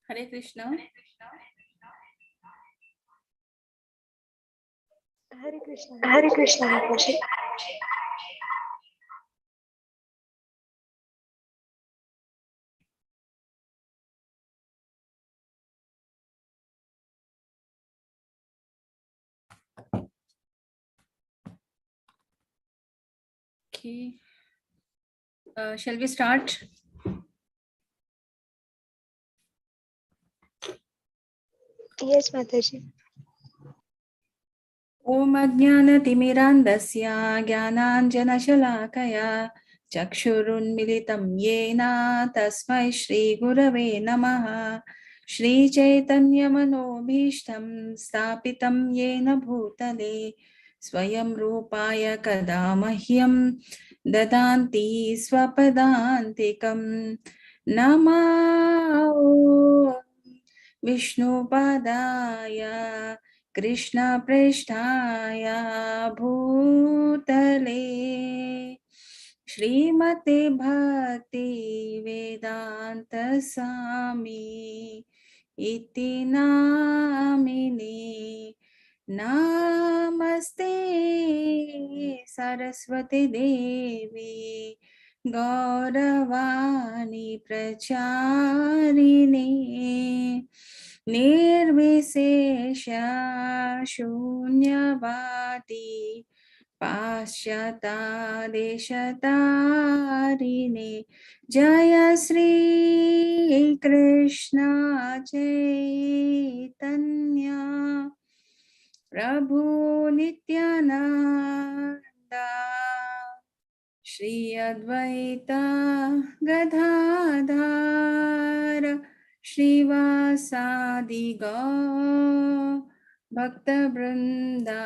Hare Krishna. Hare Krishna. Hare Krishna, Mataji. Okay. Shall we start? Yes, Mataji. Om Ajnanatimirandasya Jnananjanashalakaya Chakshurunmilitam Yena Tasmai Shri Gurave Namaha Shri Chaitanya Manobhishtam Stapitam Yena Bhutale Swayam Rupaya Kadamahyam Dadanti Swapadantikam Namah Vishnupadaya Krishna Preshthaya Bhutale Srimate Bhakti Vedanta Swami Iti Namini Namaste Saraswati Devi Gauravani Pracharini Nirvisesha Shunyavadi Paschata Deshatarine Jaya Sri Krishna Chaitanya Prabhu Nityananda Shri Advaita Gadadhar Shrivasadi Gaur Bhakta Vrinda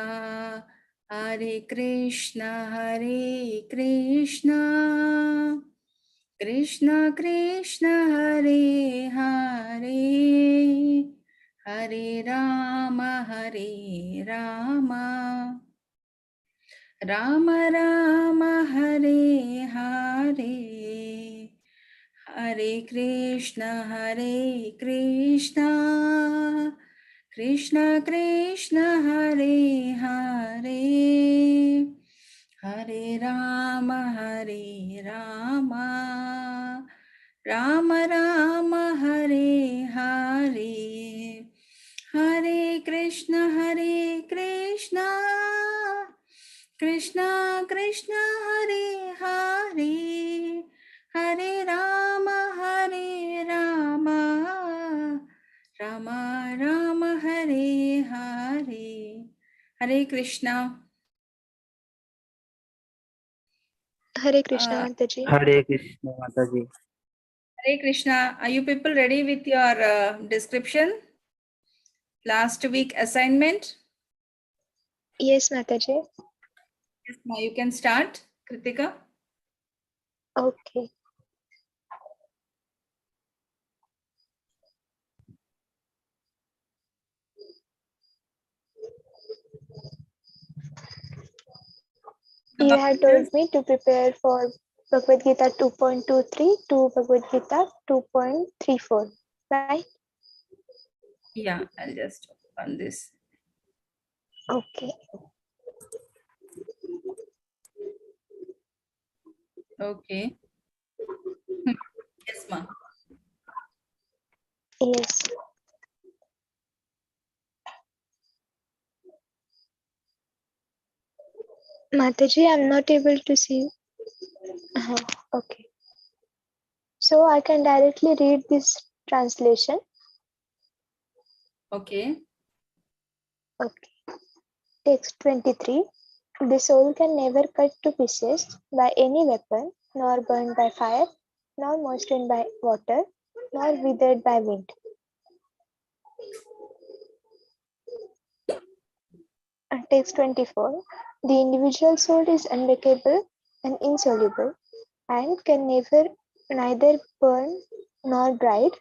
Hare Krishna Krishna Krishna Hare Hare Hare Rama Rama Rama Hare Hare Hare Krishna Krishna Krishna Hare Hare Hare Rama Rama Rama Hare Hare Hare Krishna Krishna Krishna Hare Hare Hare Rama Rama Rama Hare Hare Hare Krishna. Hare Krishna, Mataji. Hare Krishna, Mataji. Hare Krishna. Are you people ready with your description? Last week assignment? Yes, Mataji. Yes, now you can start, Kritika. Okay. You had told me to prepare for Bhagavad Gita 2.23 to Bhagavad Gita 2.34, right? Yeah, I'll just open this. Okay. Okay. Yes, ma'am. Yes. Mataji, I'm not able to see. Okay. So I can directly read this translation. Okay. Okay. Text 23. The soul can never cut to pieces by any weapon, nor burned by fire, nor moistened by water, nor withered by wind. Text 24. The individual soul is unbreakable and insoluble, and can neither burn nor dried.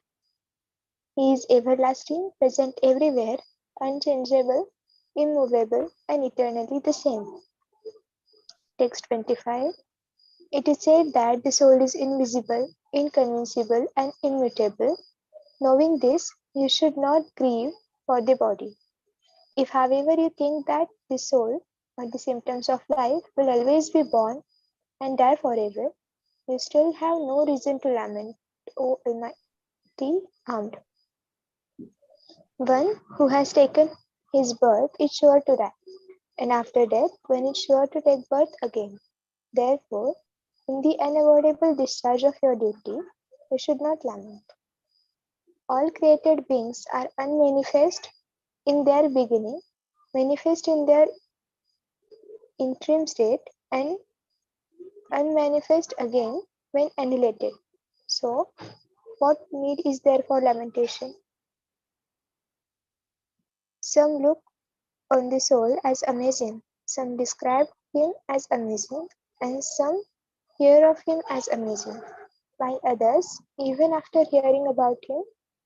He is everlasting, present everywhere, unchangeable, immovable, and eternally the same. Text 25. It is said that the soul is invisible, inconceivable, and immutable, Knowing this, you should not grieve for the body. If, however, you think that the soul or the symptoms of life will always be born and die forever, you still have no reason to lament, O Almighty Armed. One who has taken his birth is sure to die, and after death, one is sure to take birth again. Therefore, in the unavoidable discharge of your duty, you should not lament. All created beings are unmanifest in their beginning, manifest in their interim state, and unmanifest again when annihilated. So, what need is there for lamentation? Some look on the soul as amazing, some describe him as amazing, and some hear of him as amazing, while others, even after hearing about him,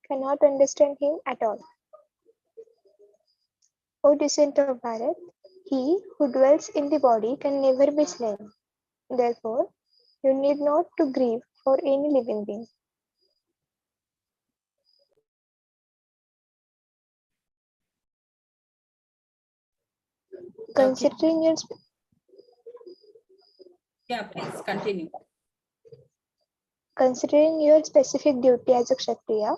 cannot understand him at all. O descent of Bharat, he who dwells in the body can never be slain. Therefore, you need not to grieve for any living being. Okay. Considering your Yeah, please continue. Considering your specific duty as a Kshatriya,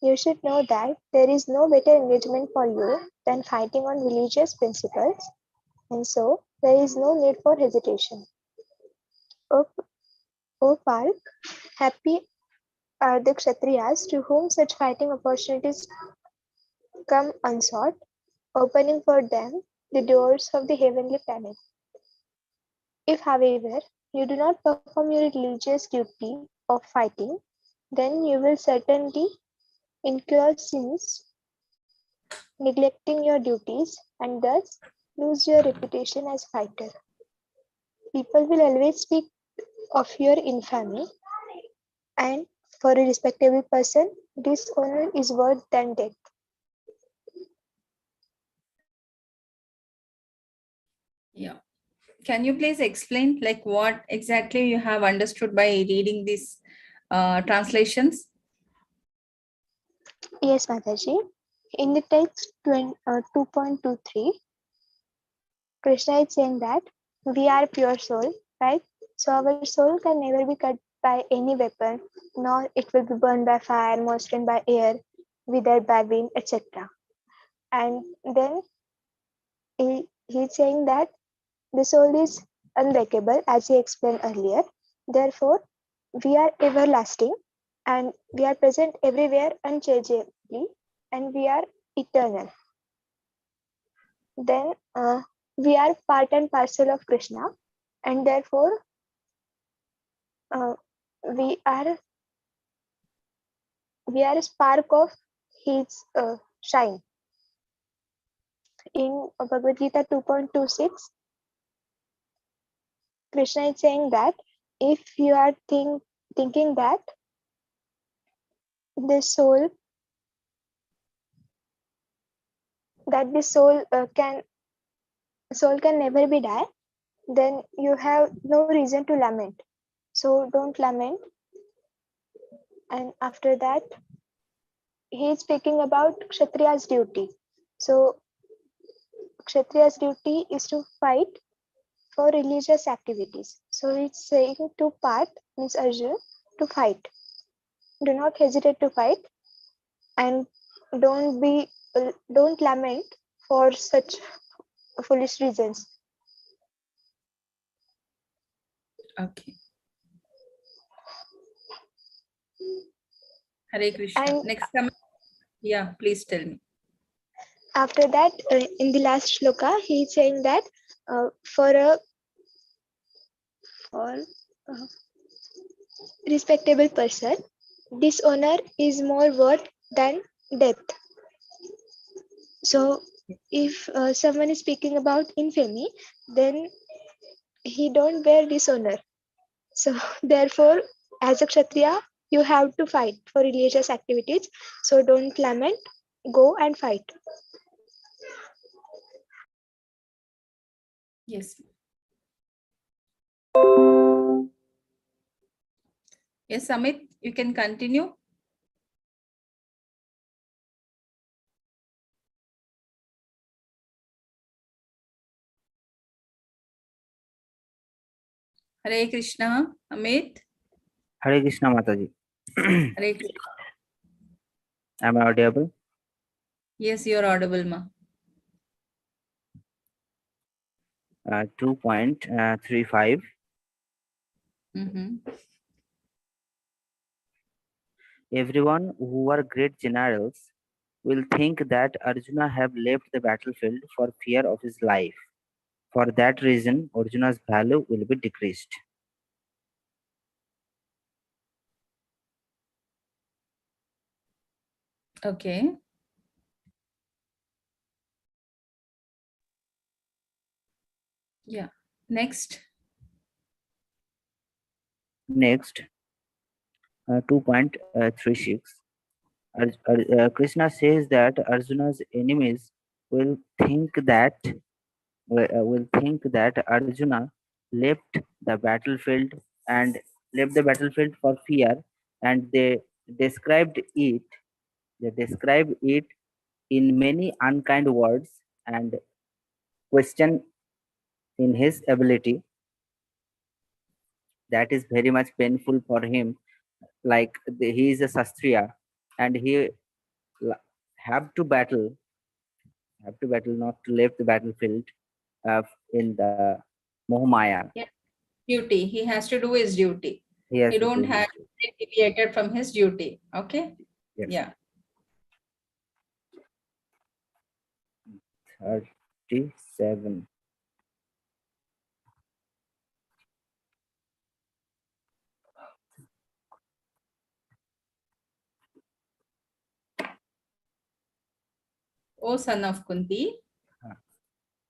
you should know that there is no better engagement for you than fighting on religious principles, and so there is no need for hesitation. O Park, happy are the Kshatriyas to whom such fighting opportunities come unsought, opening for them the doors of the heavenly planet. If, however, you do not perform your religious duty of fighting, then you will certainly incur sins, neglecting your duties, and thus lose your reputation as fighter. People will always speak of your infamy, and for a respectable person, dishonor is worse than death. Yeah. Can you please explain like what exactly you have understood by reading these translations? Yes, Mataji. In the text 2.23, Krishna is saying that we are pure soul, right? So our soul can never be cut by any weapon, nor it will be burned by fire, moistened by air, withered by wind, etc. And then he's saying that the soul is unbreakable, as he explained earlier. Therefore, we are everlasting and we are present everywhere unchangeably, and we are eternal. Then we are part and parcel of Krishna, and therefore uh, we are a spark of his shine. In Bhagavad Gita 2.26, Krishna is saying that if you are thinking that the soul can never be die, then you have no reason to lament. So don't lament. And after that, he is speaking about Kshatriya's duty. So Kshatriya's duty is to fight for religious activities. So it's saying to Parth, means Arjun, to fight. Do not hesitate to fight, and don't lament for such foolish reasons. Okay. Hare Krishna. And Next comment. Yeah, please tell me. after that, in the last shloka, he is saying that for a respectable person, dishonor is more worth than death. So if someone is speaking about infamy, then he don't bear dishonor. So therefore, as a Kshatriya, you have to fight for religious activities. So don't lament, go and fight. Yes. Yes, Amit, you can continue. Hare Krishna, Amit. Hare Krishna Mataji. Hare Krishna. Am I audible? Yes, you're audible, ma. 2.35. Mm-hmm. Everyone who are great generals will think that Arjuna have left the battlefield for fear of his life. For that reason, Arjuna's value will be decreased. Okay. Yeah. Next. Next, 2.36. Krishna says that Arjuna's enemies will think that Arjuna left the battlefield and left the battlefield for fear, and described it. They describe it in many unkind words and question in his ability. That is very much painful for him. Like he is a Sastriya, and he l- have to battle, not to leave the battlefield uh, in the Mohamaya. Yeah. Duty. He has to do his duty. He has He to don't do his have to get deviated from his duty. Okay. yes. Yeah. 37. O son of Kunti.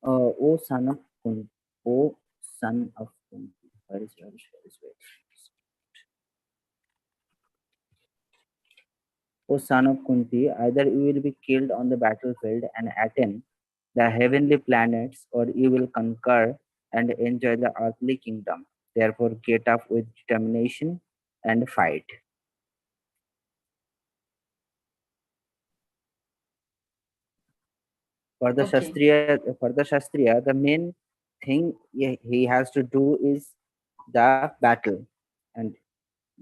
O son of Kunti. O son of Kunti. Where is O son of Kunti, either you will be killed on the battlefield and attain the heavenly planets, or you will conquer and enjoy the earthly kingdom. Therefore, get up with determination and fight. Okay. For the Shastriya, the main thing he has to do is the battle, and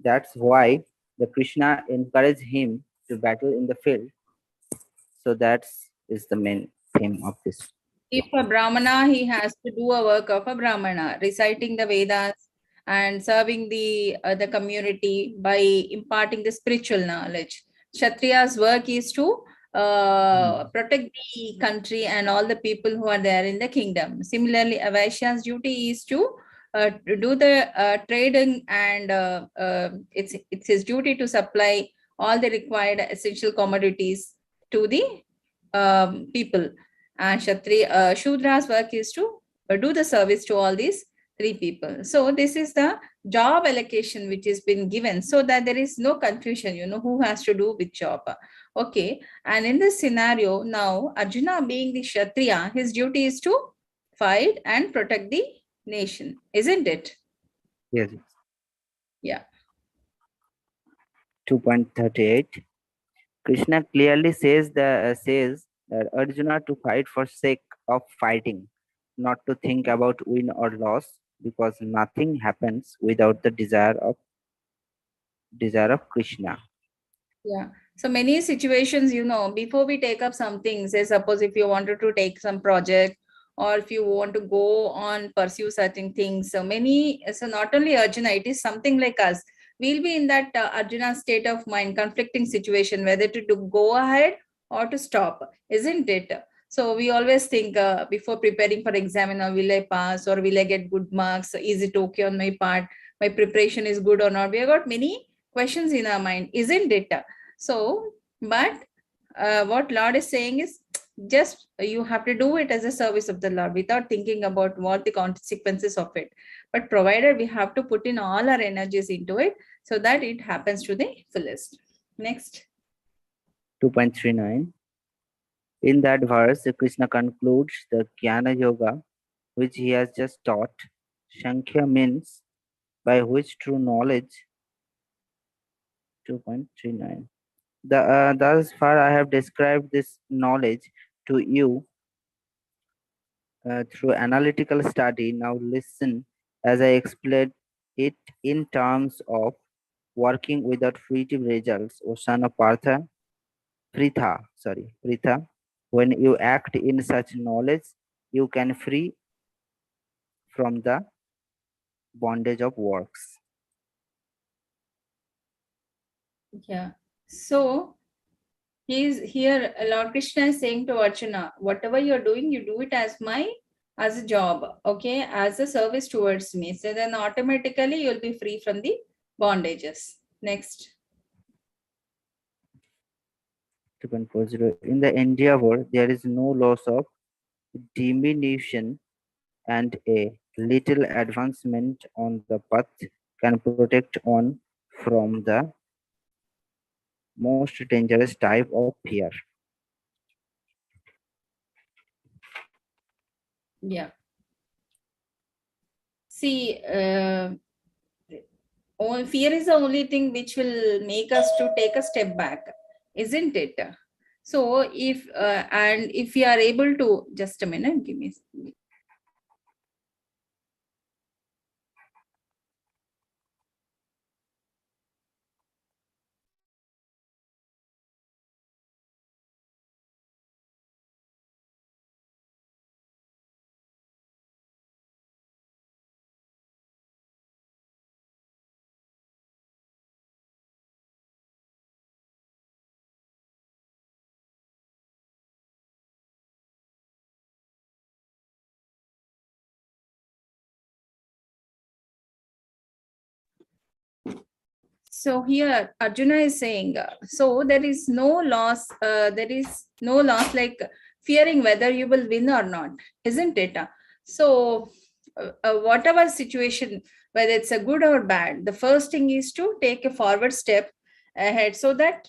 that's why the Krishna encouraged him to battle in the field. So that is the main theme of this. If a Brahmana, he has to do a work of a Brahmana, reciting the Vedas and serving the community by imparting the spiritual knowledge. Kshatriya's work is to protect the country and all the people who are there in the kingdom. Similarly, a Vaishya's duty is to do the trading, and it's his duty to supply all the required essential commodities to the people. And Shudra's work is to do the service to all these three people. So this is the job allocation which has been given, so that there is no confusion, who has to do which job. Okay. And in this scenario, now Arjuna being the Kshatriya, his duty is to fight and protect the nation, isn't it? Yes. Yeah. 2.38. Krishna clearly says that Arjuna to fight for sake of fighting, not to think about win or loss, because nothing happens without the desire of Krishna. Yeah. So many situations, before we take up something, say suppose if you wanted to take some project, or if you want to go on pursue certain things, so not only Arjuna, it is something like us. We'll be in that Arjuna state of mind, conflicting situation, whether to go ahead or to stop, isn't it? So we always think before preparing for exam, will I pass or will I get good marks? Is it okay on my part? My preparation is good or not? We have got many questions in our mind, isn't it? So, but what Lord is saying is just you have to do it as a service of the Lord without thinking about what the consequences of it. But provided we have to put in all our energies into it so that it happens to the fullest. Next. 2.39. In that verse, Krishna concludes the Jnana Yoga, which he has just taught. Sankhya means by which true knowledge. 2.39. Thus far, I have described this knowledge to you through analytical study. Now listen As I explained it in terms of working without fruitive results, O son of Pritha, when you act in such knowledge, you can free from the bondage of works. Yeah. So he's here, Lord Krishna is saying to Arjuna, whatever you're doing, you do it as a job, okay, as a service towards me. So then automatically you'll be free from the bondages. Next. 2.40. In the endeavor, there is no loss of diminution, and a little advancement on the path can protect one from the most dangerous type of fear. Yeah. See, fear is the only thing which will make us to take a step back, isn't it? So if we are able to, just a minute, give me. So here Arjuna is saying, so there is no loss, like fearing whether you will win or not, isn't it? So whatever situation, whether it's a good or bad, the first thing is to take a forward step ahead, so that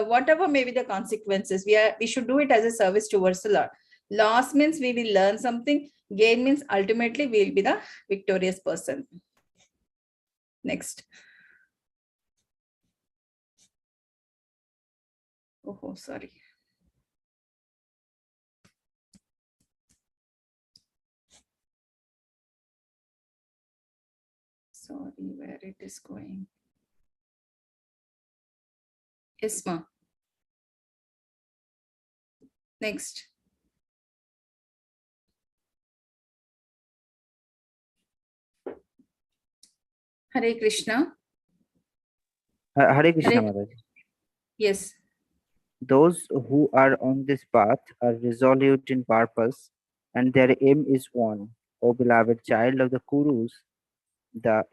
whatever may be the consequences, we should do it as a service towards the Lord. Loss means we will learn something, gain means ultimately we will be the victorious person. Next. Oh, sorry. Sorry, where it is going. Yes, ma. Next. Hare Krishna. Hare Krishna Hare, Maharaj. yes. Those who are on this path are resolute in purpose, and their aim is one. O beloved child of the Kurus, the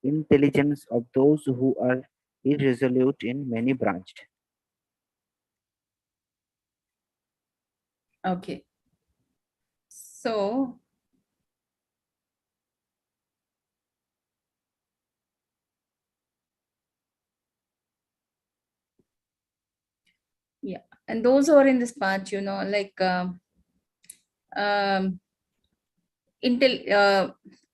intelligence of those who are irresolute in many branched. Okay. So, yeah. And those who are in this path, like um,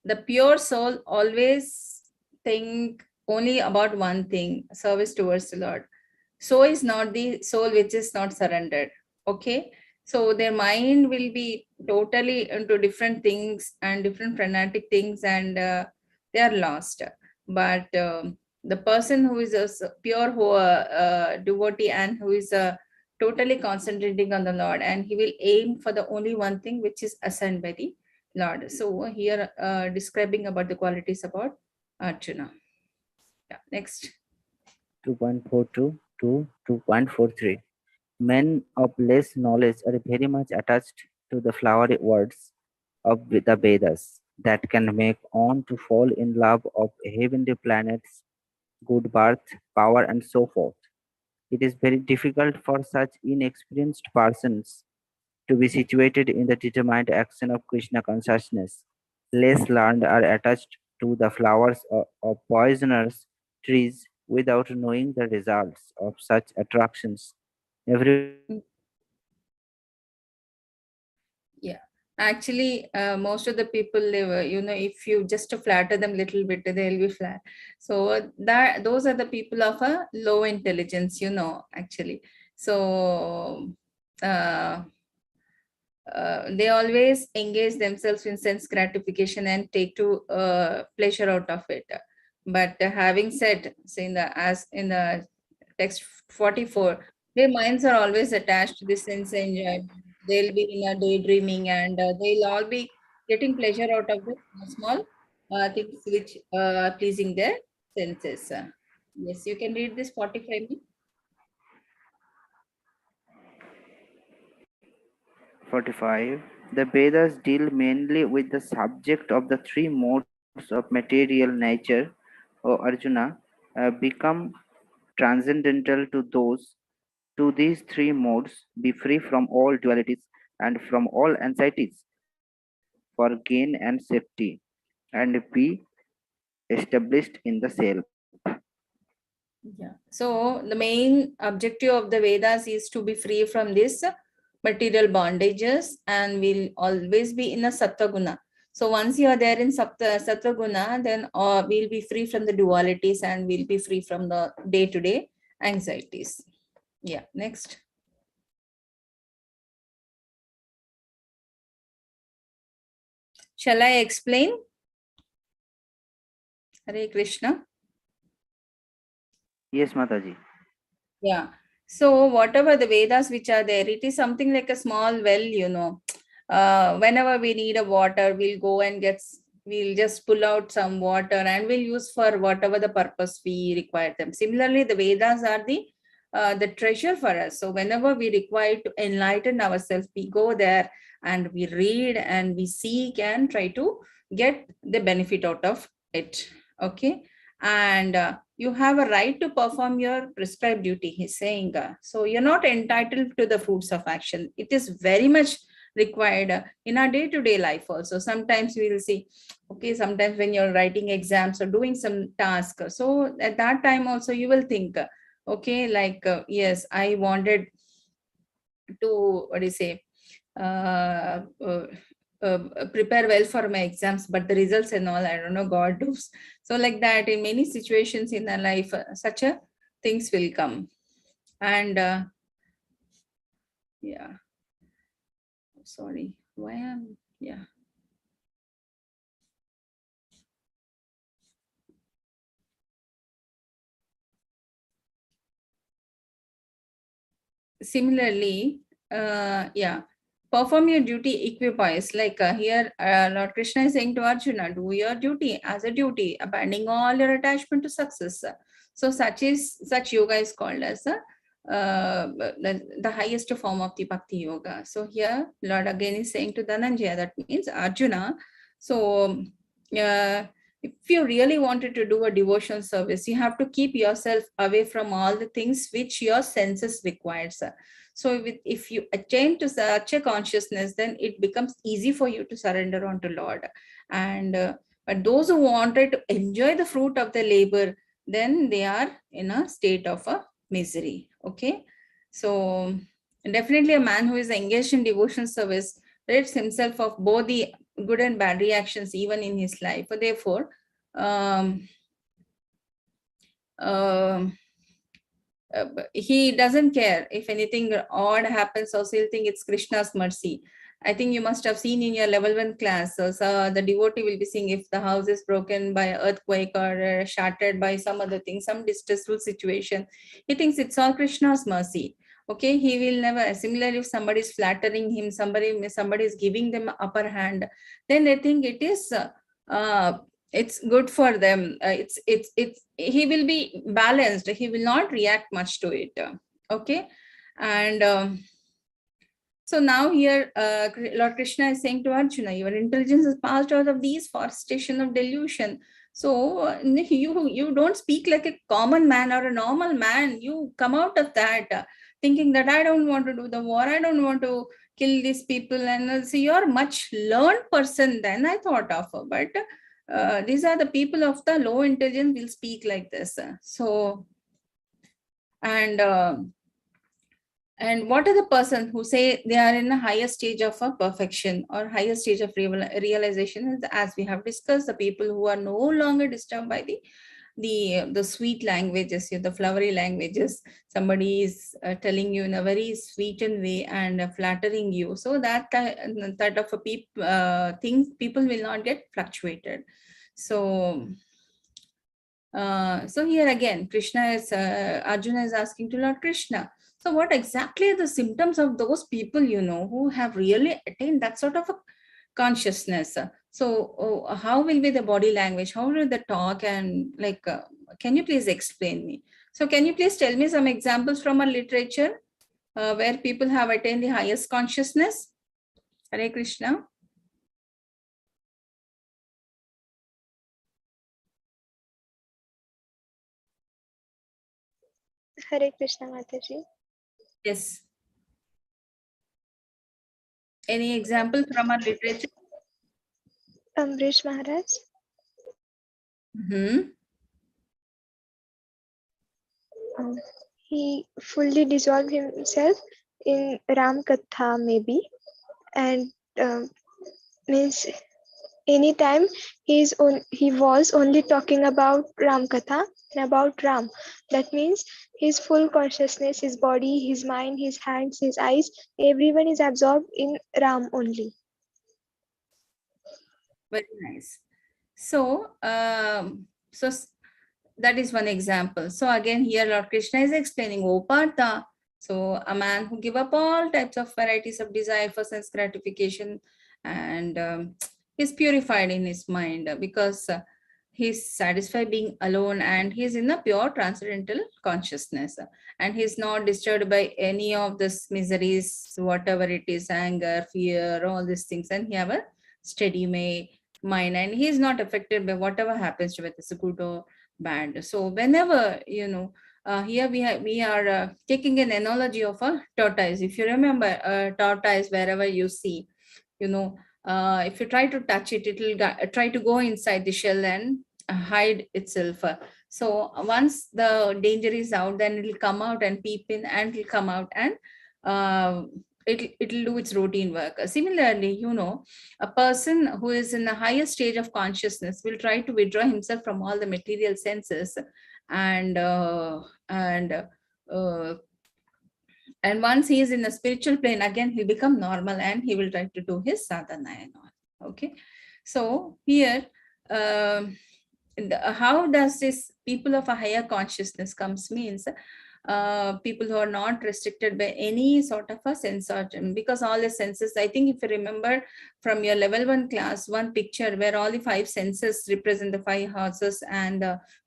the pure soul always think only about one thing, service towards the Lord. So is not the soul which is not surrendered. Okay. So their mind will be totally into different things and different frenetic things, and they are lost. But the person who is a pure devotee, and who is totally concentrating on the Lord, and he will aim for the only one thing, which is assigned by the Lord. So here describing about the qualities about Arjuna. Yeah. Next. 2.42 to 2.43. Men of less knowledge are very much attached to the flowery words of the Vedas that can make on to fall in love of heavenly planets, good birth, power, and so forth. It is very difficult for such inexperienced persons to be situated in the determined action of Krishna consciousness. Less learned are attached to the flowers of poisonous trees without knowing the results of such attractions. Every Yeah, actually, most of the people live, if you just flatter them little bit, they'll be flat. So that those are the people of a low intelligence, actually. So they always engage themselves in sense gratification and take to pleasure out of it. But having said, say as in the text 44, their minds are always attached to the sense enjoyment. They'll be in a daydreaming, and they'll all be getting pleasure out of the small things which are pleasing their senses. Yes, you can read this 45. 45. The Vedas deal mainly with the subject of the three modes of material nature, O Arjuna, become transcendental to those to these three modes, be free from all dualities and from all anxieties for gain and safety, and be established in the self. Yeah. So the main objective of the Vedas is to be free from this material bondages, and will always be in a Sattva Guna. So once you are there in Sattva Guna, then we'll be free from the dualities and we'll be free from the day-to-day anxieties. Yeah, next. Shall I explain? Hare Krishna. Yes, Mataji. Yeah. So whatever the Vedas which are there, it is something like a small well, you know. Whenever we need a water, we'll just pull out some water and we'll use for whatever the purpose we require them. Similarly, the Vedas are the treasure for us. So whenever we require to enlighten ourselves, we go there and we read and we seek and try to get the benefit out of it. Okay. And you have a right to perform your prescribed duty, he's saying. So you're not entitled to the fruits of action. It is very much required in our day-to-day life also. Sometimes we will see, okay, sometimes when you're writing exams or doing some task, so at that time also you will think, okay, like, yes, I wanted to, what do you say, uh, uh, prepare well for my exams, but the results and all, I don't know, God knows. So like that, in many situations in our life, such a things will come. And yeah, sorry, why am, yeah. Similarly, yeah, perform your duty equipoise. Like here, Lord Krishna is saying to Arjuna, do your duty as a duty, abandoning all your attachment to success. So such yoga is called as the highest form of the bhakti yoga. So here, Lord again is saying to Dhananjaya, that means Arjuna. So if you really wanted to do a devotion service, you have to keep yourself away from all the things which your senses requires. So if you attain to such a consciousness, then it becomes easy for you to surrender onto Lord. And but those who wanted to enjoy the fruit of the labor, then they are in a state of a misery. Okay. So definitely a man who is engaged in devotion service rids himself of both the good and bad reactions even in his life. Therefore, he doesn't care if anything odd happens. Also, he'll think it's Krishna's mercy. I think you must have seen in your level 1 class. So the devotee will be saying if the house is broken by an earthquake or shattered by some other thing, some distressful situation, he thinks it's all Krishna's mercy. Okay, he will never. Similarly, if somebody is flattering him, somebody is giving them upper hand, then they think it is it's good for them. It's he will be balanced. He will not react much to it. Okay, and so now here Lord Krishna is saying to Arjuna, your intelligence is passed out of these forestation of delusion. So you don't speak like a common man or a normal man. You come out of that thinking that I don't want to do the war, I don't want to kill these people, and so you're much learned person than I thought of. But these are the people of the low intelligence will speak like this. So and what are the persons who say they are in a higher stage of a perfection or higher stage of realization? As we have discussed, the people who are no longer disturbed by the the sweet languages, the flowery languages. Somebody is telling you in a very sweetened way and flattering you. So that type of things people will not get fluctuated. So so here again, Arjuna is asking to Lord Krishna, so what exactly are the symptoms of those people, who have really attained that sort of a consciousness? So how will be the body language? How will they talk? And can you please explain me? So can you please tell me some examples from our literature where people have attained the highest consciousness? Hare Krishna. Hare Krishna, Mataji. Yes. Any example from our literature? Amrish Maharaj. He fully dissolved himself in Ram Katha, maybe, and means anytime he was only talking about Ram Katha and about Ram. That means his full consciousness, his body, his mind, his hands, his eyes, everyone is absorbed in Ram only. Very nice. So, that is one example. So again, here Lord Krishna is explaining, O Partha, so a man who give up all types of varieties of desire for sense gratification, and he's purified in his mind because he's satisfied being alone, and he's in a pure transcendental consciousness, and he's not disturbed by any of this miseries, whatever it is, anger, fear, all these things, and he have a steady mind, and he is not affected by whatever happens to it, it's good or bad. So whenever here we are taking an analogy of a tortoise. If you remember a tortoise, wherever you see, if you try to touch it, it will try to go inside the shell and hide itself. So once the danger is out, then it will come out and peep in, and it will come out, and it'll do its routine work. Similarly, a person who is in the higher stage of consciousness will try to withdraw himself from all the material senses, and once he is in the spiritual plane, again he'll become normal, and he will try to do his sadhana and all. Okay, so here how does this people of a higher consciousness comes means people who are not restricted by any sort of a sense organ, because all the senses, I think if you remember from your level 1 class, one picture where all the 5 senses represent the 5 horses, and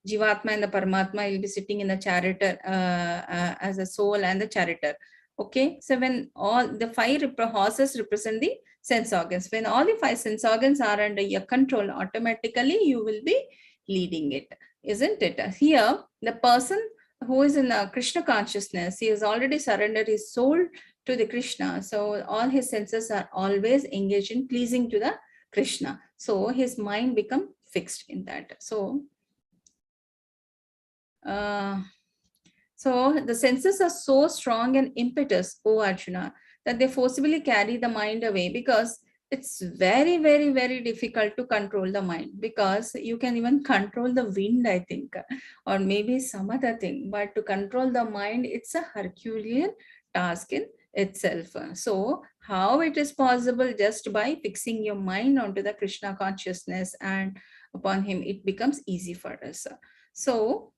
Jivatma and the Paramatma will be sitting in the charioteer as a soul and the charioteer. Okay, so when all the 5 horses represent the sense organs, when all the 5 sense organs are under your control, automatically you will be leading it, isn't it? Here, the person who is in a Krishna consciousness, he has already surrendered his soul to the Krishna. So all his senses are always engaged in pleasing to the Krishna. So his mind become fixed in that. So the senses are so strong and impetus, O Arjuna, that they forcibly carry the mind away, because it's very, very, very difficult to control the mind, because you can even control the wind, I think, or maybe some other thing, but to control the mind, it's a Herculean task in itself. So how it is possible? Just by fixing your mind onto the Krishna consciousness, and upon him it becomes easy for us. So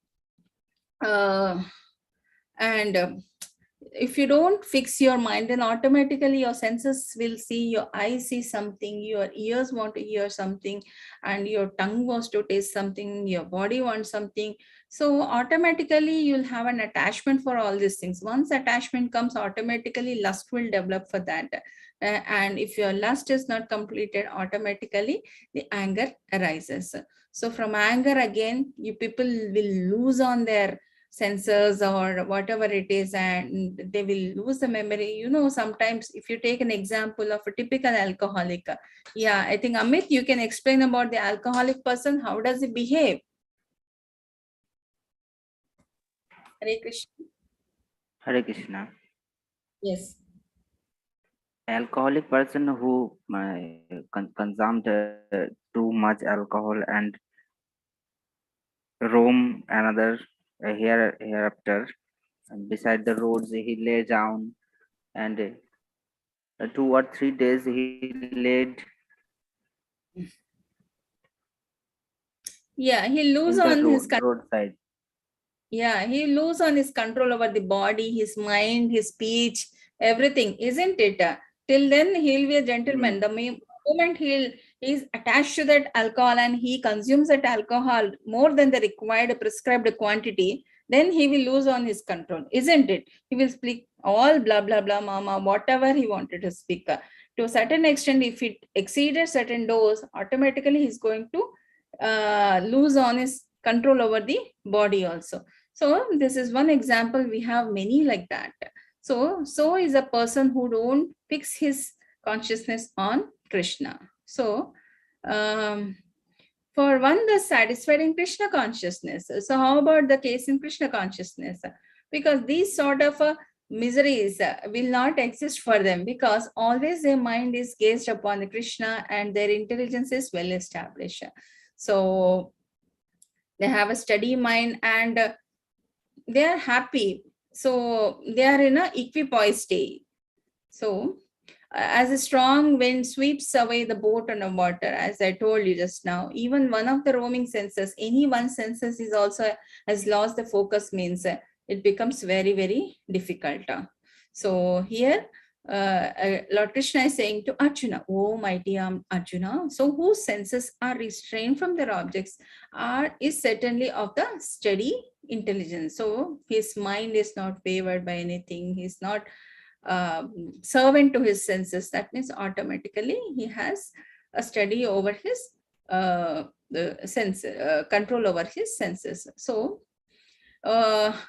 if you don't fix your mind, then automatically your senses will see, your eyes see something, your ears want to hear something, and your tongue wants to taste something, your body wants something. So automatically you'll have an attachment for all these things. Once attachment comes, automatically lust will develop for that. And if your lust is not completed, automatically the anger arises. So from anger, again, you people will lose on their sensors or whatever it is, and they will lose the memory. Sometimes if you take an example of a typical alcoholic, I think Amit, you can explain about the alcoholic person. How does he behave? Hare Krishna. Hare Krishna. Yes. Alcoholic person who consumed too much alcohol and roam another hereafter. And beside the roads, he lay down, and 2 or 3 days he laid Yeah, he in lose the on his roadside. yeah, he lose on his control over the body, his mind, his speech, everything, isn't it? Till then, he'll be a gentleman. The moment he's attached to that alcohol and he consumes that alcohol more than the required prescribed quantity, then he will lose on his control, isn't it? He will speak all blah blah blah, mama, whatever he wanted to speak. To a certain extent, if it exceeded certain dose, automatically he's going to lose on his control over the body also. So this is one example. We have many like that. So is a person who don't fix his consciousness on Krishna. So for one, the satisfied in Krishna consciousness. So how about the case in Krishna consciousness? Because these sort of miseries will not exist for them, because always their mind is gazed upon the Krishna and their intelligence is well established. So they have a steady mind and they are happy. So they are in a equipoised state. So as a strong wind sweeps away the boat on the water, as I told you just now, even one of the roaming senses, any one senses is also has lost the focus, means it becomes very, very difficult. So here Lord Krishna is saying to Arjuna, oh mighty Arjuna, so whose senses are restrained from their objects is certainly of the steady intelligence. So his mind is not favored by anything. He's not servant to his senses. That means automatically he has a study over his the sense control over his senses. So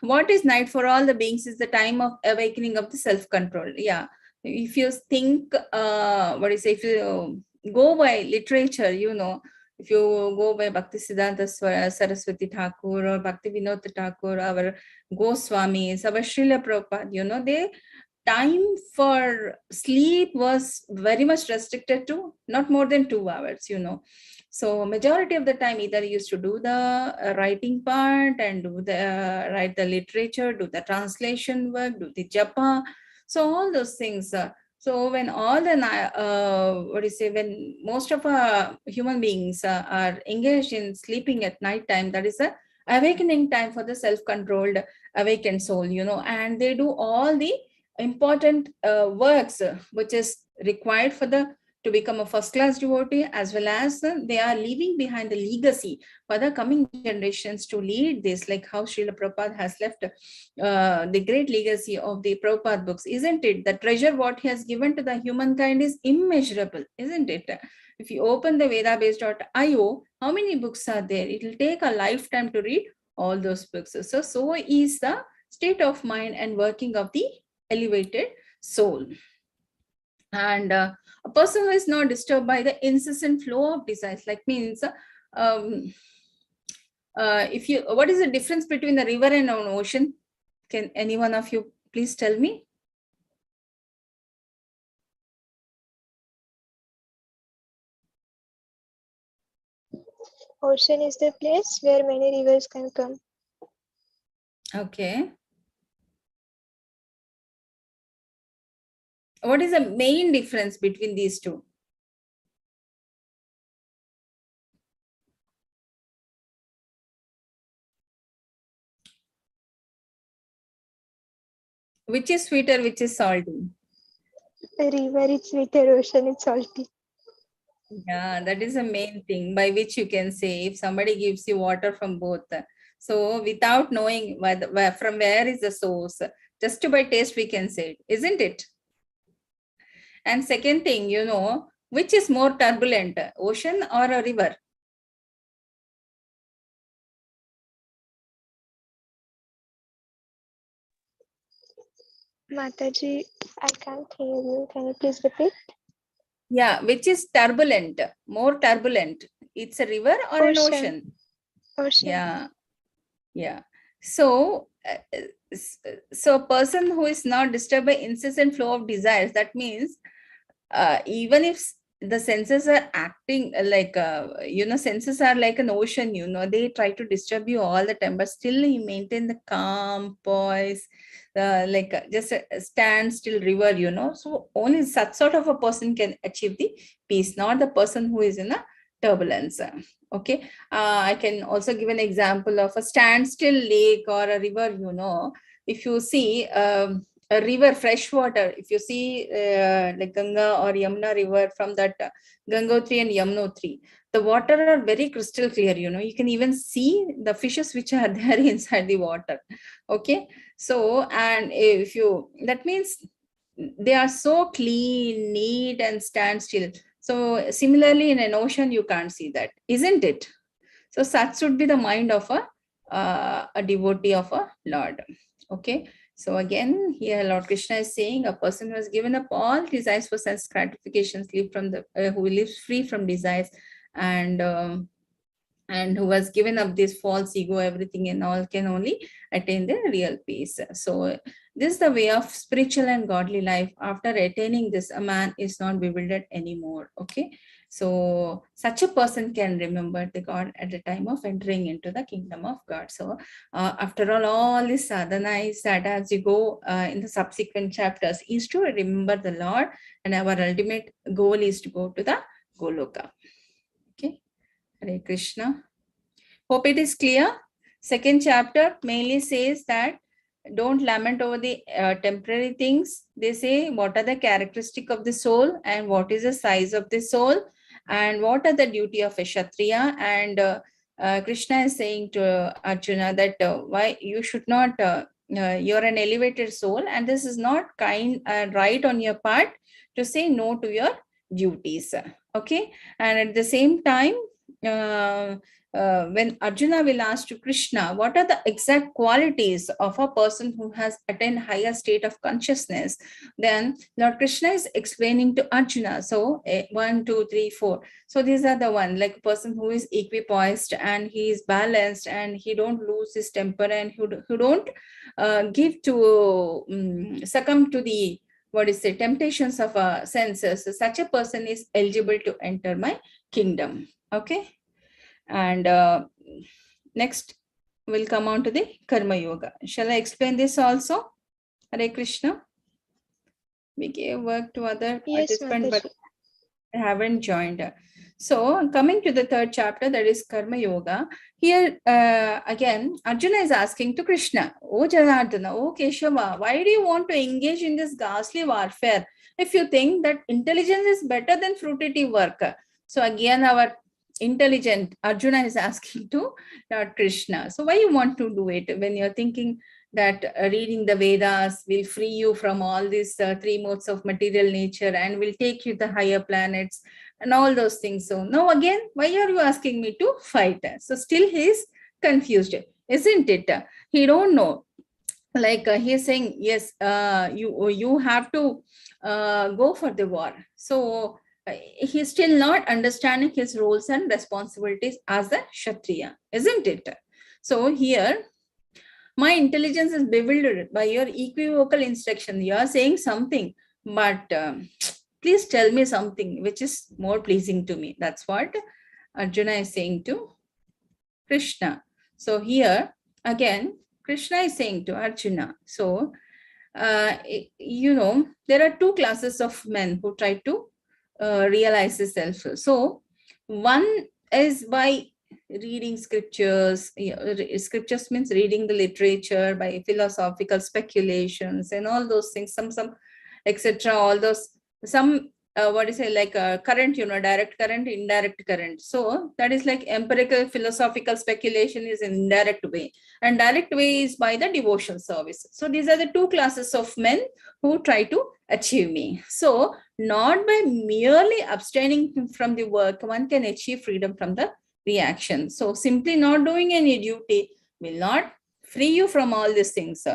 what is night for all the beings is the time of awakening of the self-control. Yeah, if you think what do you say, if you go by literature, you know, if you go by Bhakti Siddhanta Saraswati Thakur or Bhakti Vinod Thakur, our Goswamis, our Srila Prabhupada, you know, they time for sleep was very much restricted to not more than 2 hours, you know. So majority of the time either used to do the writing part and do the write the literature, do the translation work, do the japa. So all those things. So when all the what do you say, when most of human beings are engaged in sleeping at night time, that is a awakening time for the self-controlled awakened soul, you know, and they do all the important works which is required for the to become a first class devotee, as well as they are leaving behind the legacy for the coming generations to lead this, like how Srila Prabhupada has left the great legacy of the Prabhupada books, isn't it? The treasure what he has given to the humankind is immeasurable, isn't it? If you open the vedabase.io, how many books are there? It will take a lifetime to read all those books. So is the state of mind and working of the elevated soul. And a person who is not disturbed by the incessant flow of desires, like means if you, what is the difference between a river and an ocean? Can any one of you please tell me? Ocean is the place where many rivers can come. Okay. What is the main difference between these two? Which is sweeter, which is salty? A river is sweeter, ocean is salty. Yeah, that is the main thing by which you can say if somebody gives you water from both. So without knowing from where is the source, just by taste we can say it, isn't it? And second thing, you know, which is more turbulent, ocean or a river? Mataji, I can't hear you. Can you please repeat? Yeah, which is turbulent, more turbulent? It's a river or an ocean? Ocean. Yeah, yeah. So, so a person who is not disturbed by incessant flow of desires, that means even if the senses are acting like, senses are like an ocean, they try to disturb you all the time, but still you maintain the calm poise, just a standstill river, So only such sort of a person can achieve the peace, not the person who is in a turbulence. Okay. I can also give an example of a standstill lake or a river, if you see, a river, fresh water, if you see like Ganga or Yamuna river, from that Gangotri and Yamunotri, the water are very crystal clear, you can even see the fishes which are there inside the water. Okay. So, and if you, that means they are so clean, neat, and stand still. So similarly in an ocean, you can't see that, isn't it? So such should be the mind of a devotee of a Lord. Okay. So again, here Lord Krishna is saying a person who has given up all desires for sense gratifications, who lives free from desires, and who has given up this false ego, everything and all, can only attain the real peace. So this is the way of spiritual and godly life. After attaining this, a man is not bewildered anymore. Okay. So such a person can remember the God at the time of entering into the kingdom of God. So after all this sadhana is that as you go in the subsequent chapters is to remember the Lord, and our ultimate goal is to go to the Goloka. Okay. Hare Krishna. Hope it is clear. Second chapter mainly says that don't lament over the temporary things. They say what are the characteristics of the soul, and what is the size of the soul, and what are the duty of a Kshatriya. And Krishna is saying to Arjuna that why you should not, you're an elevated soul, and this is not kind and right on your part to say no to your duties. Okay. And at the same time, when Arjuna will ask to Krishna, what are the exact qualities of a person who has attained higher state of consciousness, then Lord Krishna is explaining to Arjuna. So 1, 2, 3, 4. So these are the one, like a person who is equipoised and he is balanced and he don't lose his temper, and who don't give to succumb to the temptations of senses. Such a person is eligible to enter my kingdom. Okay. And next we'll come on to the Karma Yoga. Shall I explain this also? Hare Krishna. We gave work to other participants, but they haven't joined. So coming to the third chapter, that is Karma Yoga. Here again, Arjuna is asking to Krishna, "Oh Janardana, oh Keshava, why do you want to engage in this ghastly warfare if you think that intelligence is better than fruitive work?" So again, our intelligent Arjuna is asking to Lord Krishna, so why you want to do it when you're thinking that reading the Vedas will free you from all these three modes of material nature and will take you to higher planets and all those things? So now again, why are you asking me to fight? So still he is confused, isn't it? He don't know. Like he's saying, yes, you have to go for the war. So he's still not understanding his roles and responsibilities as a Kshatriya, isn't it? So here, my intelligence is bewildered by your equivocal instruction. You are saying something, but please tell me something which is more pleasing to me. That's what Arjuna is saying to Krishna. So here, again, Krishna is saying to Arjuna, so, there are two classes of men who try to realize the self. So one is by reading scriptures. Scriptures means reading the literature, by philosophical speculations and all those things, some etc. All those, some current, direct current, indirect current. So that is like empirical philosophical speculation is an indirect way, and direct way is by the devotional service. So these are the two classes of men who try to achieve me. So not by merely abstaining from the work one can achieve freedom from the reaction. So simply not doing any duty will not free you from all these things,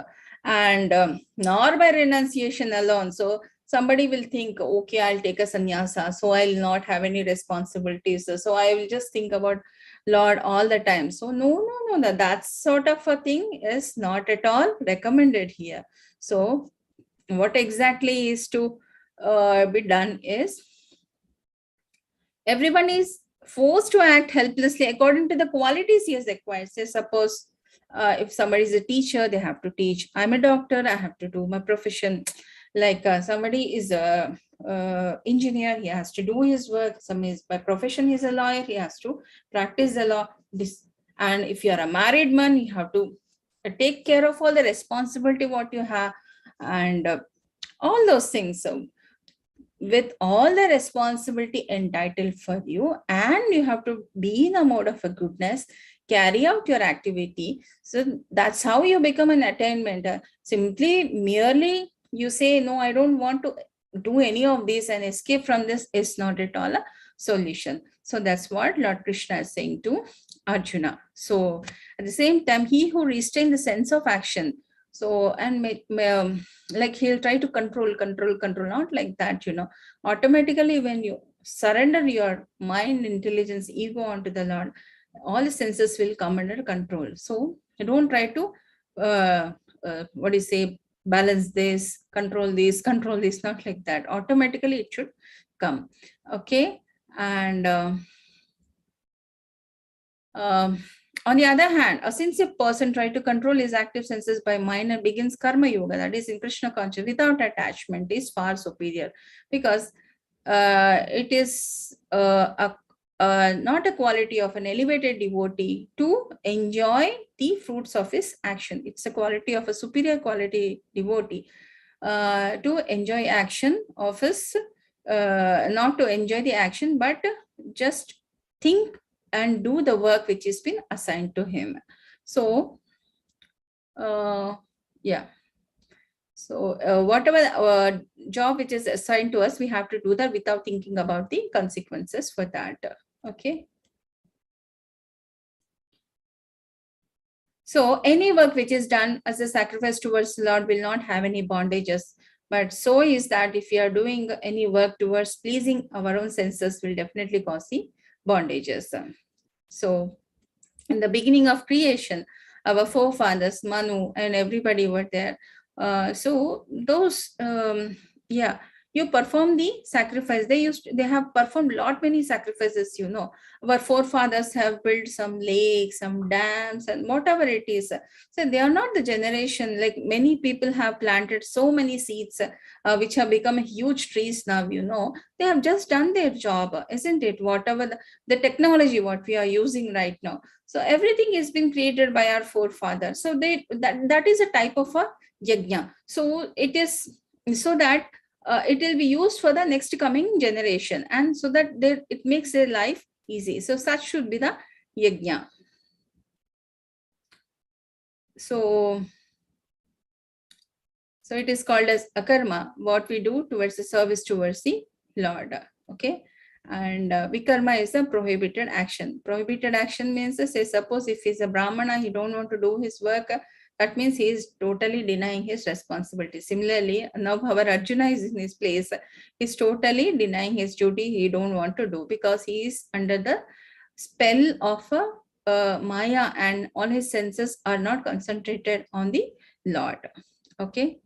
and nor by renunciation alone. So somebody will think, okay, I'll take a sannyasa, so I'll not have any responsibilities, so I will just think about Lord all the time. So no, that sort of a thing is not at all recommended here. So what exactly is to be done is everyone is forced to act helplessly according to the qualities he has acquired. Say, suppose if somebody is a teacher, they have to teach. I'm a doctor, I have to do my profession. Like somebody is a engineer, he has to do his work. Some is by profession, he's a lawyer, he has to practice the law. And if you are a married man, you have to take care of all the responsibility what you have, and all those things. So with all the responsibility entitled for you, and you have to be in a mode of a goodness, carry out your activity. So that's how you become an attainment. Simply merely you say, no, I don't want to do any of this and escape from this, is not at all a solution. So that's what Lord Krishna is saying to Arjuna. So at the same time, he who restrains the sense of action, so and like he'll try to control, not like that, automatically when you surrender your mind, intelligence, ego onto the Lord, all the senses will come under control. So you don't try to what do you say, balance this, control this, not like that. Automatically it should come. Okay. And on the other hand, since a person tries to control his active senses by mind and begins karma yoga, that is in Krishna consciousness without attachment, is far superior, because it is not a quality of an elevated devotee to enjoy the fruits of his action. It's a quality of a superior quality devotee to enjoy action of his, not to enjoy the action, but just think and do the work which has been assigned to him. So yeah, so whatever job which is assigned to us, we have to do that without thinking about the consequences for that. Okay. So any work which is done as a sacrifice towards the Lord will not have any bondages. But so is that if we are doing any work towards pleasing our own senses, will definitely cause the bondages. So in the beginning of creation, our forefathers, Manu and everybody were there. So those, yeah, you perform the sacrifice. They have performed many sacrifices, Our forefathers have built some lakes, some dams, and whatever it is. So they are not the generation, like many people have planted so many seeds, which have become huge trees now, They have just done their job, isn't it? Whatever the technology what we are using right now. So everything has been created by our forefathers. So that is a type of a yajna. So it is so that it will be used for the next coming generation, and so that it makes their life easy. So such should be the yajna. So it is called as akarma, what we do towards the service towards the Lord. Okay. And vikarma is a prohibited action. Prohibited action means, say, suppose if he's a Brahmana, he don't want to do his work, that means he is totally denying his responsibility. Similarly, now our Arjuna is in his place. He's totally denying his duty. He don't want to do, because he is under the spell of Maya, and all his senses are not concentrated on the Lord. Okay.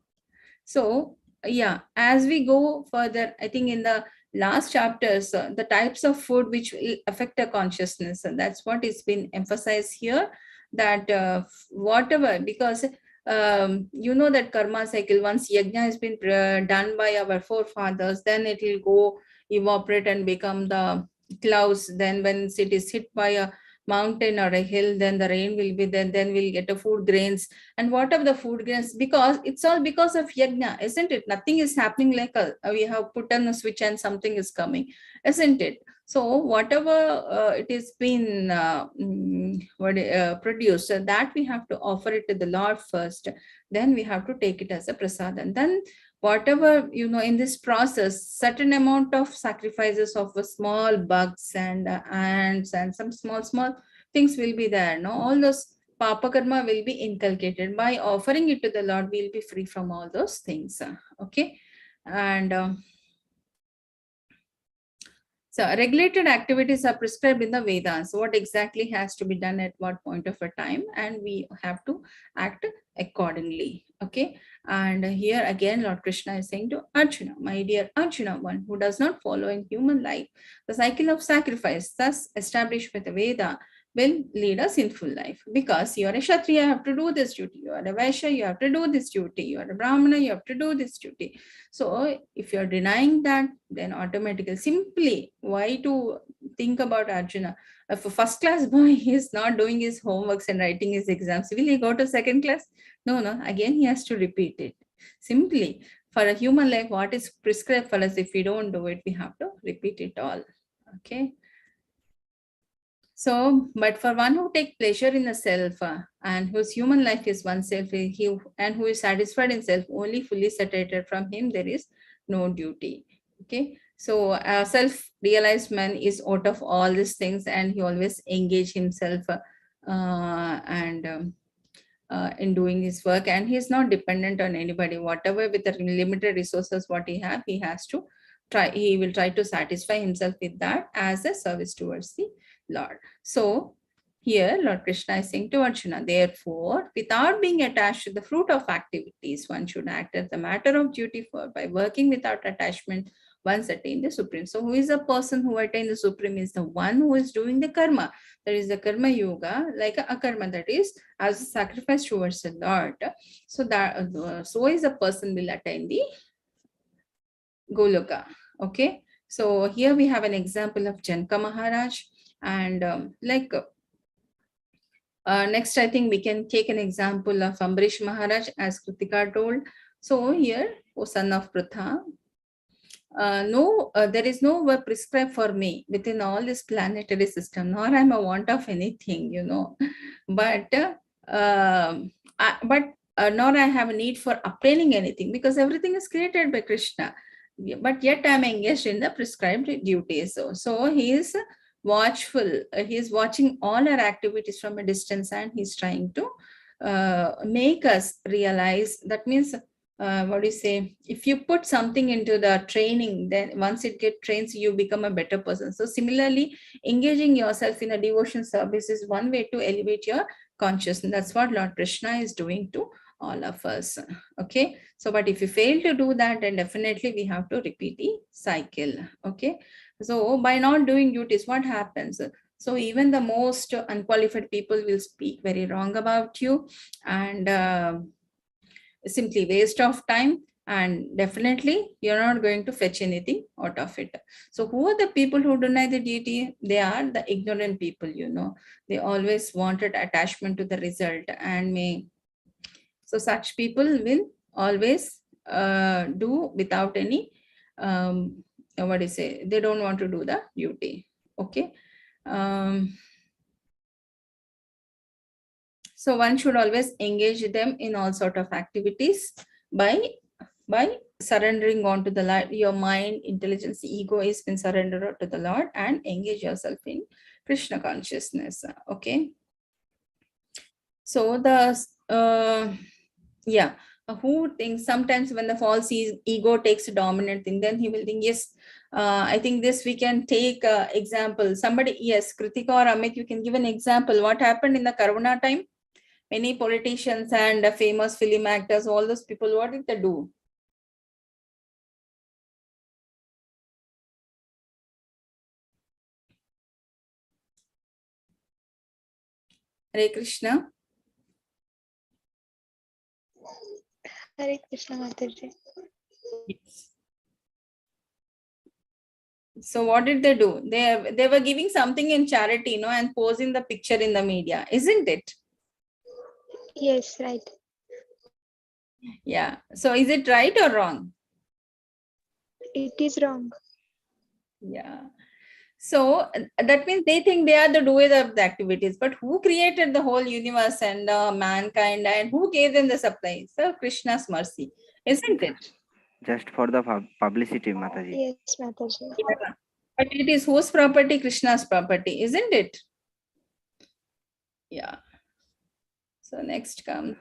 So yeah, as we go further, I think in the last chapters, the types of food which will affect our consciousness, and that's what is been emphasized here, that whatever, because that karma cycle, once yajna has been done by our forefathers, then it will go evaporate and become the clouds. Then when it is hit by a mountain or a hill, then the rain will be there, then we'll get a food grains, and whatever the food grains, because it's all because of yajna, isn't it? Nothing is happening like we have put on a switch and something is coming, isn't it? So whatever it is been produced, that we have to offer it to the Lord first, then we have to take it as a prasad, and then whatever, in this process, certain amount of sacrifices of small bugs and ants and some small things will be there. No, all those papa karma will be inculcated. By offering it to the Lord, we'll be free from all those things. Okay. And so regulated activities are prescribed in the Vedas. What exactly has to be done at what point of a time, and we have to act accordingly. Okay, and here again Lord Krishna is saying to Arjuna, my dear Arjuna, one who does not follow in human life the cycle of sacrifice thus established with the Veda will lead a sinful life. Because you are a Kshatriya, you have to do this duty. You are a Vaishya, you have to do this duty. You are a Brahmana, you have to do this duty. So if you are denying that, then automatically, simply, why to think about Arjuna? If a first class boy is not doing his homeworks and writing his exams, will he go to second class? No, again he has to repeat it. Simply, for a human life, what is prescribed for us, if we don't do it, we have to repeat it all. Okay. So, but for one who takes pleasure in the self and whose human life is oneself, and who is satisfied in self, only fully separated from him, there is no duty. Okay. So, a self-realized man is out of all these things, and he always engage himself in doing his work, and he is not dependent on anybody. Whatever with the limited resources what he has to try, he will try to satisfy himself with that as a service towards the Lord. So here Lord Krishna is saying to Arjuna, therefore, without being attached to the fruit of activities, one should act as a matter of duty, for by working without attachment once attain the supreme. So who is the person who attained the supreme? Is the one who is doing the karma. That is the karma yoga, like a karma, that is as a sacrifice towards the Lord. So that so is a person will attain the Goloka. Okay. So here we have an example of Janka Maharaj, and next I think we can take an example of Ambarish Maharaj, as Kritika told. So here, O son of Pritha, there is no work prescribed for me within all this planetary system, nor I'm a want of anything, but nor I have a need for obtaining anything, because everything is created by Krishna. But yet I'm engaged in the prescribed duties. So he is watchful. He is watching all our activities from a distance, and he's trying to make us realize. That means, what do you say, if you put something into the training, then once it gets trained, you become a better person. So similarly, engaging yourself in a devotion service is one way to elevate your consciousness. That's what Lord Krishna is doing to all of us. Okay. So, but if you fail to do that, then definitely we have to repeat the cycle. Okay. So by not doing duties, what happens? So even the most unqualified people will speak very wrong about you, and simply waste of time, and definitely you're not going to fetch anything out of it. So who are the people who deny the deity? They are the ignorant people. They always wanted attachment to the result, and so such people will always do without any what do you say, they don't want to do the duty. Okay. So one should always engage them in all sort of activities by surrendering on to the Lord. Your mind, intelligence, ego is been surrendered to the Lord, and engage yourself in Krishna consciousness. Okay. So who thinks sometimes when the false ego takes a dominant thing, then he will think, yes, I think this we can take example. Somebody, yes, Kritika or Amit, you can give an example. What happened in the Corona time? Many politicians and famous film actors, all those people, what did they do? Hare Krishna. Hare Krishna, Mataji. Yes. So what did they do? They were giving something in charity, and posing the picture in the media, isn't it? Yes, right. Yeah. So is it right or wrong? It is wrong. Yeah. So that means they think they are the doers of the activities, but who created the whole universe and mankind, and who gave them the supply? So Krishna's mercy, isn't it? Just for the publicity, Mataji. Yes, Mataji. Yeah. But it is whose property? Krishna's property, isn't it? Yeah. So next comes.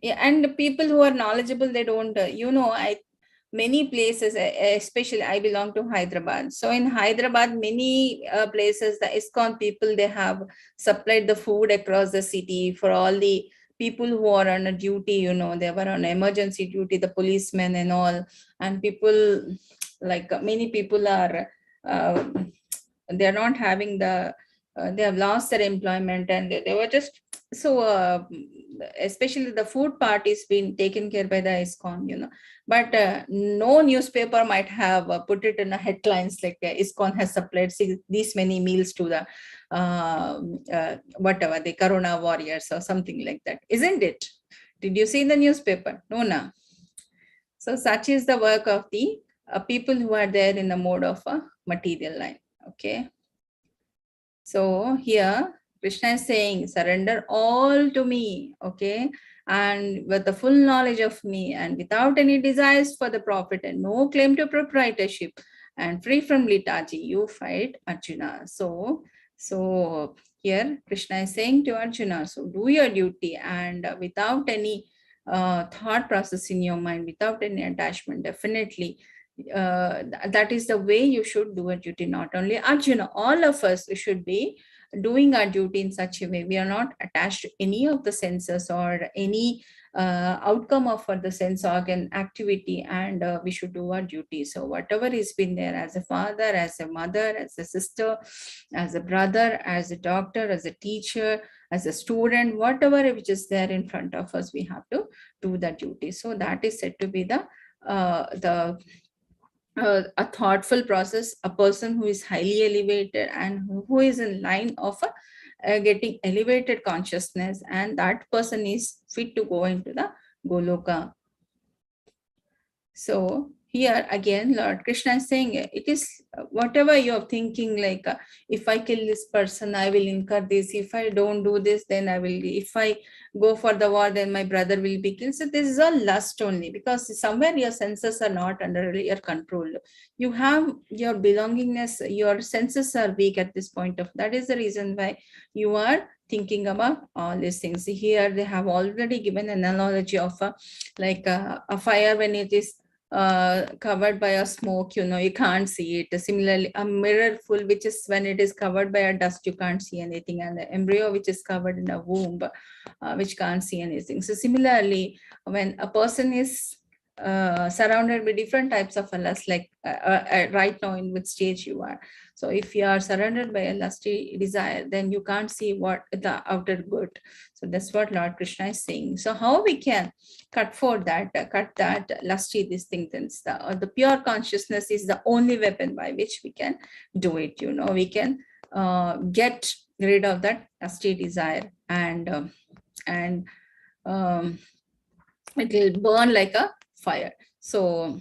Yeah, and the people who are knowledgeable, they don't, many places, especially I belong to Hyderabad. So in Hyderabad, many places, the ISKCON people, they have supplied the food across the city for all the people who are on a duty, you know, they were on emergency duty, the policemen and all. And people, like many people are, they're not having the, they have lost their employment, and they were just, so especially the food part is being taken care by the ISKCON, you know. But no newspaper might have put it in the headlines like ISKCON has supplied these many meals to the whatever, the Corona warriors or something like that, isn't it? Did you see in the newspaper? No, no. So such is the work of the people who are there in the mode of a material line. Okay. So here Krishna is saying, surrender all to me, okay, and with the full knowledge of me, and without any desires for the profit and no claim to proprietorship, and free from lethargy, you fight Arjuna. So here Krishna is saying to Arjuna, so do your duty, and without any thought process in your mind, without any attachment, definitely that is the way you should do a duty. Not only Arjuna, all of us should be doing our duty in such a way. We are not attached to any of the senses or any outcome of the sense organ activity, and we should do our duty. So whatever has been there, as a father, as a mother, as a sister, as a brother, as a doctor, as a teacher, as a student, whatever which is there in front of us, we have to do the duty. So that is said to be the a thoughtful process, a person who is highly elevated and who is in line of getting elevated consciousness, and that person is fit to go into the Goloka. So here again, Lord Krishna is saying, it is whatever you're thinking, like if I kill this person, I will incur this. If I don't do this, then I will. If I go for the war, then my brother will be killed. So this is all lust only, because somewhere your senses are not under your control. You have your belongingness, your senses are weak at this point of. That is the reason why you are thinking about all these things. Here they have already given an analogy of a fire when it is covered by a smoke, you know, you can't see it. Similarly, a mirror full, which is when it is covered by a dust, you can't see anything, and the embryo which is covered in a womb, which can't see anything. So similarly, when a person is surrounded by different types of a lust, like right now in which stage you are. So if you are surrounded by a lusty desire, then you can't see what the outer good. So that's what Lord Krishna is saying. So how we can cut that lusty this thing, then the pure consciousness is the only weapon by which we can do it. You know, we can get rid of that lusty desire, and it will burn like a fire. So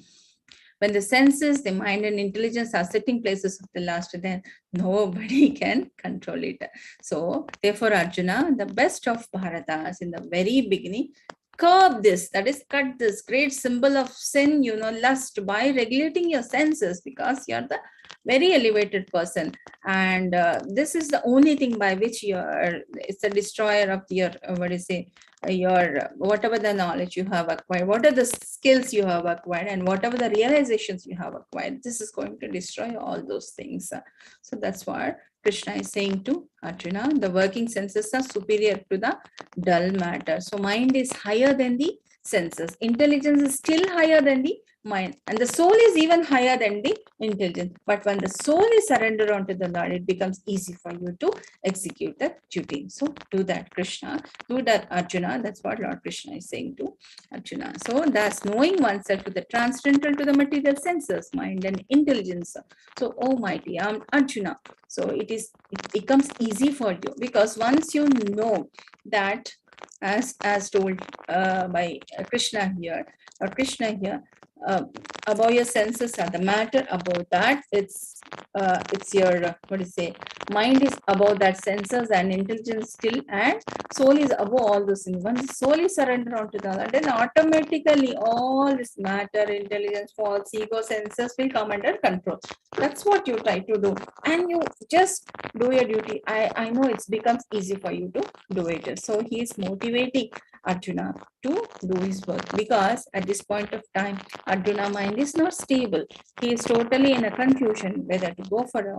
when the senses, the mind and intelligence are sitting places of the lust, then nobody can control it. So therefore, Arjuna, the best of Bharatas in the very beginning, curb this, that is, cut this great symbol of sin, you know, lust, by regulating your senses, because you're the very elevated person, and this is the only thing by which it's a destroyer of your your whatever the knowledge you have acquired, what are the skills you have acquired, and whatever the realizations you have acquired, this is going to destroy all those things. So that's what Krishna is saying to Arjuna. The working senses are superior to the dull matter. So mind is higher than the senses. Intelligence is still higher than the mind, and the soul is even higher than the intelligence. But when the soul is surrendered onto the Lord, it becomes easy for you to execute that duty. So do that, Krishna. Do that, Arjuna. That's what Lord Krishna is saying to Arjuna. So that's knowing oneself to the transcendental to the material senses, mind and intelligence. So Almighty Arjuna. So it becomes easy for you, because once you know that, as told by Krishna here, or Krishna here, about your senses are the matter, about that it's your mind is above that senses and intelligence still, and soul is above all those things. Once the soul is surrendered onto the other, then automatically all this matter, intelligence, false ego, senses will come under control. That's what you try to do, and you just do your duty. I know it becomes easy for you to do it. So he is motivating Arjuna to do his work, because at this point of time Arjuna mind is not stable. He is totally in a confusion whether to go for a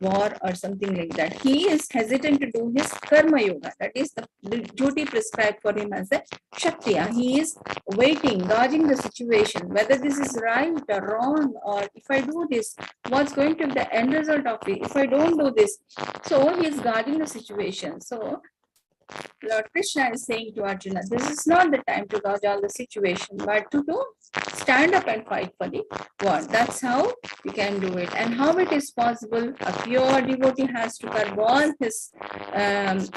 war or something like that. He is hesitant to do his karma yoga, that is the duty prescribed for him as a Kshatriya. He is waiting, dodging the situation, whether this is right or wrong, or if I do this, what's going to be the end result of it if I don't do this. So he is guarding the situation. So Lord Krishna is saying to Arjuna, this is not the time to gauge all the situation, but to stand up and fight for the war. That's how you can do it. And how it is possible? A pure devotee has to curb all his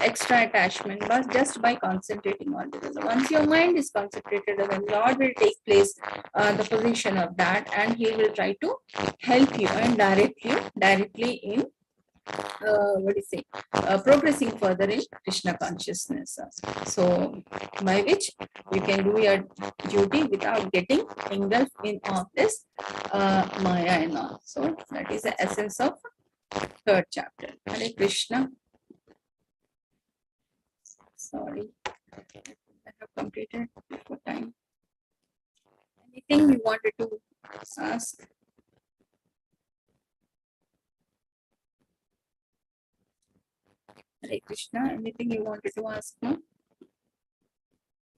extra attachment, but just by concentrating on it. Once your mind is concentrated, then Lord will take place, the position of that, and he will try to help you and direct you directly in progressing further in Krishna consciousness. So, by which you can do your duty without getting engulfed in all this Maya and all. So, that is the essence of third chapter. Hare Krishna. Sorry, I have completed before time. Anything you wanted to ask? Hare Krishna, anything you wanted to ask? No?